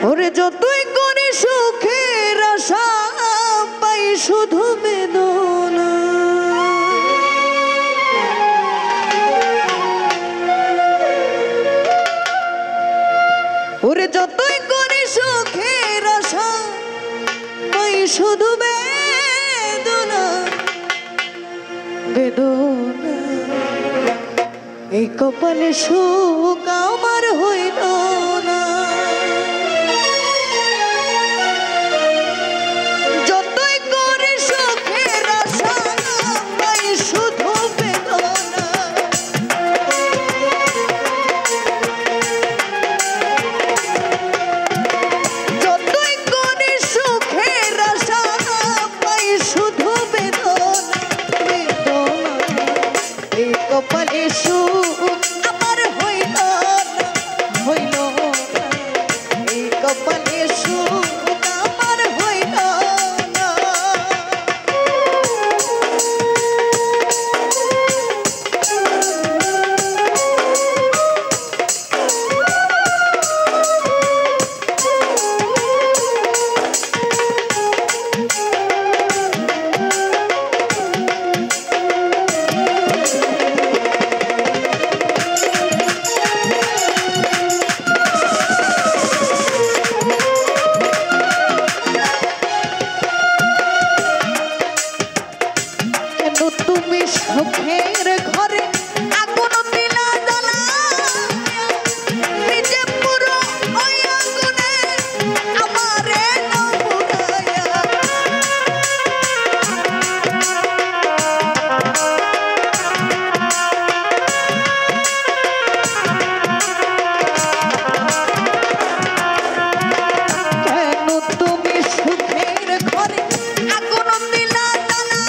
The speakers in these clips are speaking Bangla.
ওরে যতই করে সুখের আশা পাই শুধু বেদনা ওরে যতই করে সুখের আশা পাই শুধু বেদনা বেদনা এই কপালে সুখ আমার হইল না যতই করে সুখের আশা পাই শুধু বেদনা যতই করে সুখের আশা পাই শুধু বেদনা বেদনা এই কপালে সুখ আমার হইল না হইল না এই কপালে সুখ আমার হইল না তুমি সুখের ঘরে আগুন দিলা জ্বালা নিজে পুরো ওই আগুনে আমারে না পুরায়া কেন তুমি সুখের ঘরে আগুন দিলা জ্বালা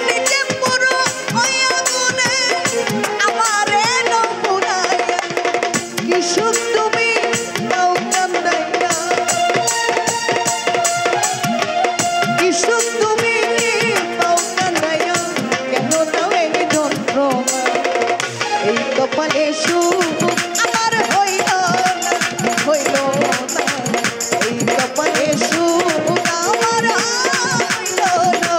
নিজে পুরো ওই আগুনে আমারে না পুরায়া কি সুখ তুমি দাও কান্দাইয়া কি সুখ তুমি দাও কান্দাইয়া কেন দাও এই যন্ত্রণা এই কপালে সুখ আমার হইল না হইল না এই কপালে সুখ আমার হইল না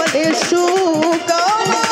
কপালে সুখ আমার